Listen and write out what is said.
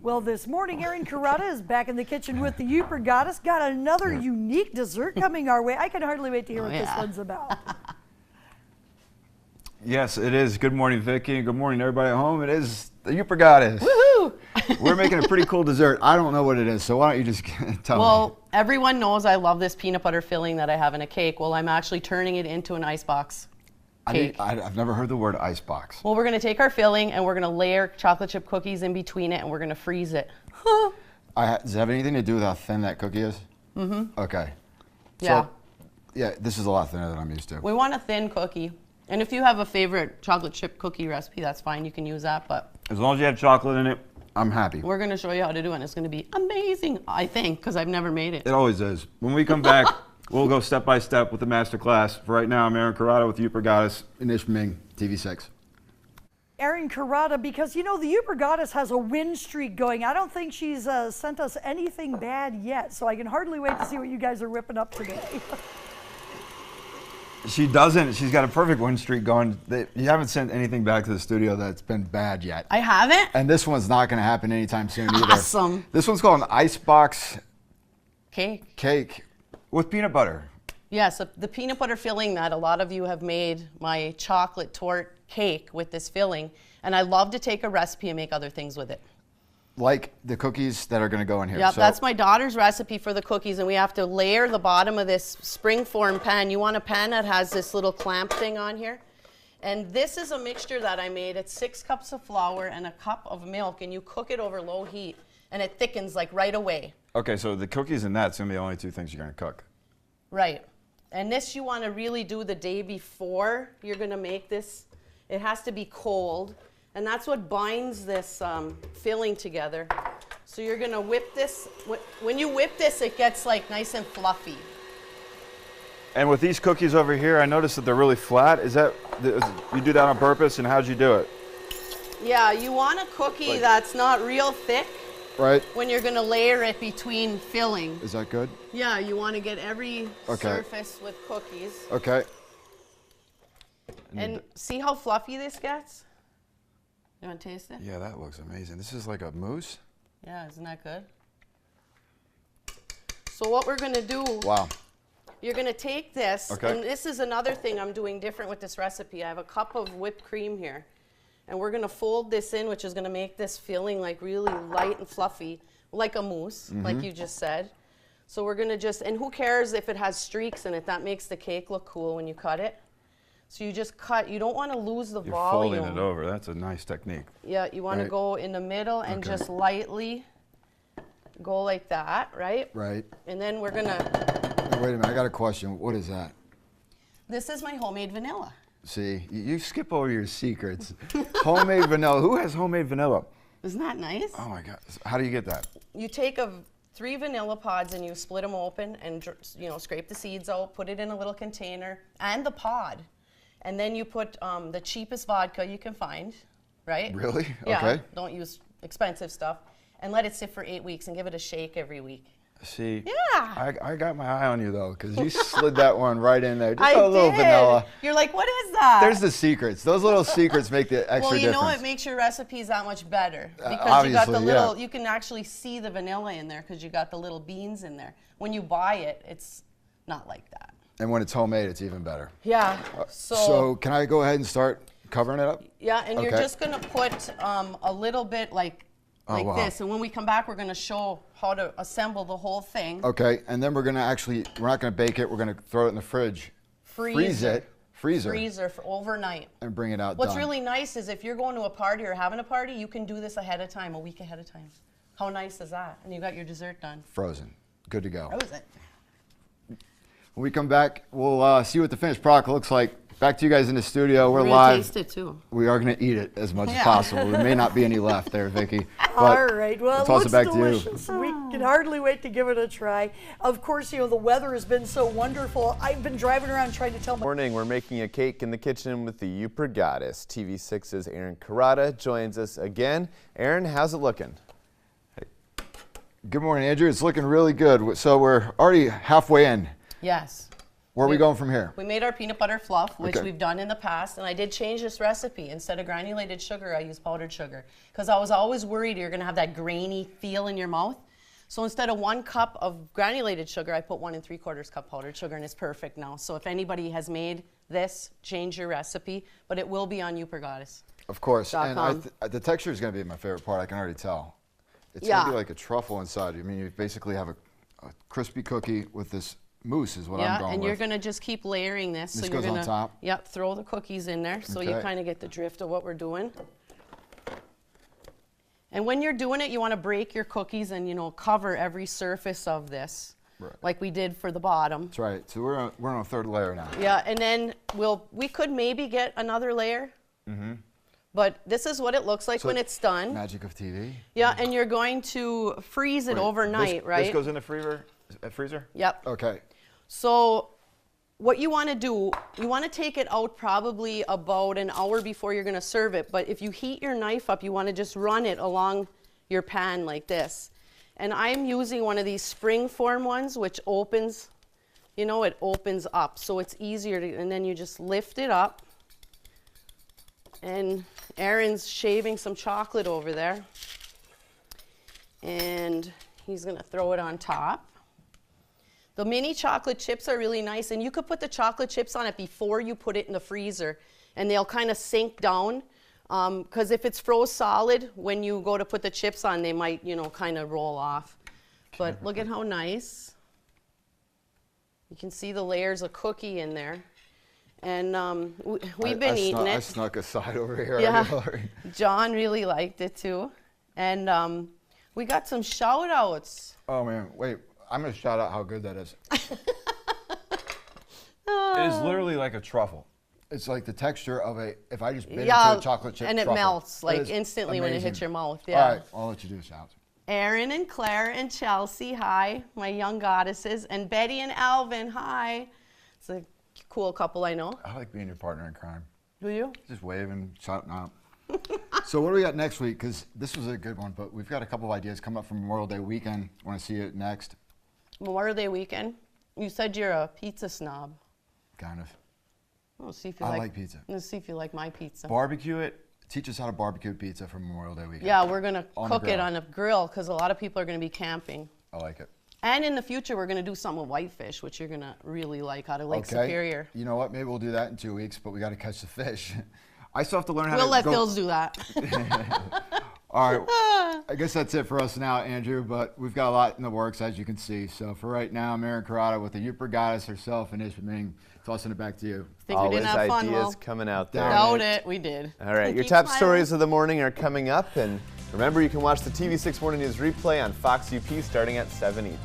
Well, this morning, Erin Carrata is back in the kitchen with the Yooper Goddess. Got another unique dessert coming our way. I can hardly wait to hear what this one's about. Yes, it is. Good morning, Vicki. Good morning, everybody at home. It is the Yooper Goddess. Woohoo! We're making a pretty cool dessert. I don't know what it is, so why don't you just tell me? Well, everyone knows I love this peanut butter filling that I have in a cake. Well, I'm actually turning it into an icebox cake. I've never heard the word icebox. Well, we're going to take our filling and we're going to layer chocolate chip cookies in between it and we're going to freeze it. Does it have anything to do with how thin that cookie is? Mm-hmm. Okay. Yeah. So, yeah, this is a lot thinner than I'm used to. We want a thin cookie. And if you have a favorite chocolate chip cookie recipe, that's fine. You can use that. But as long as you have chocolate in it, I'm happy. We're going to show you how to do it. And it's going to be amazing, I think, because I've never made it. It always is. When we come back, we'll go step by step with the master class. For right now, I'm Erin Carrata with Yooper Goddess and Ming, TV6. Erin Carrata, because you know the Yooper Goddess has a win streak going. I don't think she's sent us anything bad yet, so I can hardly wait to see what you guys are whipping up today. She doesn't. She's got a perfect win streak going. You haven't sent anything back to the studio that's been bad yet. I haven't? And this one's not going to happen anytime soon either. Awesome. This one's called an icebox cake with peanut butter. Yeah, so the peanut butter filling that a lot of you have made my chocolate torte cake with this filling. And I love to take a recipe and make other things with it. Like the cookies that are going to go in here. Yeah, so that's my daughter's recipe for the cookies, and we have to layer the bottom of this springform pan. You want a pan that has this little clamp thing on here. And this is a mixture that I made. It's 6 cups of flour and a cup of milk, and you cook it over low heat, and it thickens like right away. Okay, so the cookies and that's going to be the only 2 things you're going to cook. Right. And this you want to really do the day before you're going to make this. It has to be cold. And that's what binds this filling together. So you're going to whip this. When you whip this, it gets like nice and fluffy. And with these cookies over here, I noticed that they're really flat. You do that on purpose, and how'd you do it? Yeah, you want a cookie that's not real thick. Right. When you're going to layer it between filling. Is that good? Yeah, you want to get every surface with cookies. Okay. And see how fluffy this gets? You want to taste it? Yeah, that looks amazing. This is like a mousse? Yeah, isn't that good? So what we're going to do, you're going to take this, and this is another thing I'm doing different with this recipe. I have a cup of whipped cream here, and we're going to fold this in, which is going to make this filling like really light and fluffy, like a mousse, like you just said. So we're going to and who cares if it has streaks in it? That makes the cake look cool when you cut it. So you just cut. You don't want to lose the volume. You're folding it over. That's a nice technique. Yeah, you want to go in the middle and just lightly go like that, right? Right. And then we're going to... Wait a minute. I got a question. What is that? This is my homemade vanilla. See, you skip over your secrets. Homemade vanilla. Who has homemade vanilla? Isn't that nice? Oh, my God. How do you get that? You take 3 vanilla pods and you split them open and scrape the seeds out, put it in a little container, and the pod. And then you put the cheapest vodka you can find, right? Really? Yeah, okay. Don't use expensive stuff. And let it sit for 8 weeks and give it a shake every week. See, yeah. I got my eye on you, though, because you slid that one right in there. Just a little vanilla. You're like, what is that? There's the secrets. Those little secrets make the extra difference. difference. Well, you know it makes your recipes that much better. Because you got the little, you can actually see the vanilla in there because you got the little beans in there. When you buy it, it's not like that. And when it's homemade, it's even better. Yeah. So can I go ahead and start covering it up? Yeah, and you're just going to put a little bit like this. And when we come back, we're going to show how to assemble the whole thing. Okay, and then we're going to we're not going to bake it. We're going to throw it in the fridge. Freezer for overnight. And bring it out What's really nice is if you're going to a party or having a party, you can do this ahead of time, a week ahead of time. How nice is that? And you got your dessert done. Frozen. Good to go. Frozen. When we come back, we'll see what the finished product looks like. Back to you guys in the studio. We're gonna live. Taste it too. We are going to eat it as much as possible. There may not be any left there, Vicki. All right. Well, it looks delicious. To you. We can hardly wait to give it a try. Of course, the weather has been so wonderful. I've been driving around trying to tell my... Morning. We're making a cake in the kitchen with the Yooper Goddess. TV6's Erin Carrata joins us again. Erin, how's it looking? Good morning, Andrew. It's looking really good. So we're already halfway in. Yes. Where are we going from here? We made our peanut butter fluff, which we've done in the past, and I did change this recipe. Instead of granulated sugar, I use powdered sugar because I was always worried you're going to have that grainy feel in your mouth. So instead of 1 cup of granulated sugar, I put 1 3/4 cup powdered sugar, and it's perfect now. So if anybody has made this, change your recipe, but it will be on Yooper Goddess. Of course, and the texture is going to be my favorite part. I can already tell. It's going to be like a truffle inside. I mean, you basically have a crispy cookie with this mousse is what I'm going with. And you're going to just keep layering this. This so goes you're on top? Yep, throw the cookies in there so you kind of get the drift of what we're doing. And when you're doing it, you want to break your cookies and, you know, cover every surface of this, like we did for the bottom. That's right. So we're on a 3rd layer now. Yeah, and then we could maybe get another layer. Mm-hmm. But this is what it looks like when it's done. Magic of TV. Yeah, and you're going to freeze it overnight, right? This goes in the freezer? Yep. Okay. So what you want to do, you want to take it out probably about an hour before you're going to serve it. But if you heat your knife up, you want to just run it along your pan like this. And I'm using one of these spring-form ones, which opens, you know, it opens up. So it's easier to, and then you just lift it up. And Aaron's shaving some chocolate over there. And he's going to throw it on top. The mini chocolate chips are really nice, and you could put the chocolate chips on it before you put it in the freezer, and they'll kind of sink down. Because if it's froze solid, when you go to put the chips on, they might, you know, kind of roll off. But look at how nice. You can see the layers of cookie in there. And we've been eating it. I snuck a side over here. Yeah, John really liked it too. And we got some shout outs. Oh man, wait. I'm going to shout out how good that is. It is literally like a truffle. It's like the texture of if I just bit into a chocolate chip and it truffle. melts like instantly when it hits your mouth. Yeah. All right, I'll let you do the shouts. Aaron and Claire and Chelsea, hi, my young goddesses. And Betty and Alvin, hi. It's a cool couple, I know. I like being your partner in crime. Do you? Just waving, shouting out. So what do we got next week? Because this was a good one, but we've got a couple of ideas coming up from Memorial Day weekend. Want to see it next? Memorial Day weekend? You said you're a pizza snob. Kind of. Let's see if you like pizza. Let's see if you like my pizza. Barbecue it. Teach us how to barbecue pizza for Memorial Day weekend. Yeah, we're going to cook it on a grill because a lot of people are going to be camping. I like it. And in the future, we're going to do something with whitefish, which you're going to really like out of Lake Superior. You know what? Maybe we'll do that in 2 weeks, but we got to catch the fish. I still have to learn how We'll to let Phils do that. All right. I guess that's it for us now, Andrew, but we've got a lot in the works, as you can see. So for right now, I'm Aaron Carrata with the Yooper Goddess herself and Ishming, tossing it back to you. Think we didn't have fun, ideas coming out there. Doubt it. We did. All right. Your top stories of the morning are coming up. And remember, you can watch the TV6 Morning News replay on Fox UP starting at 7 East.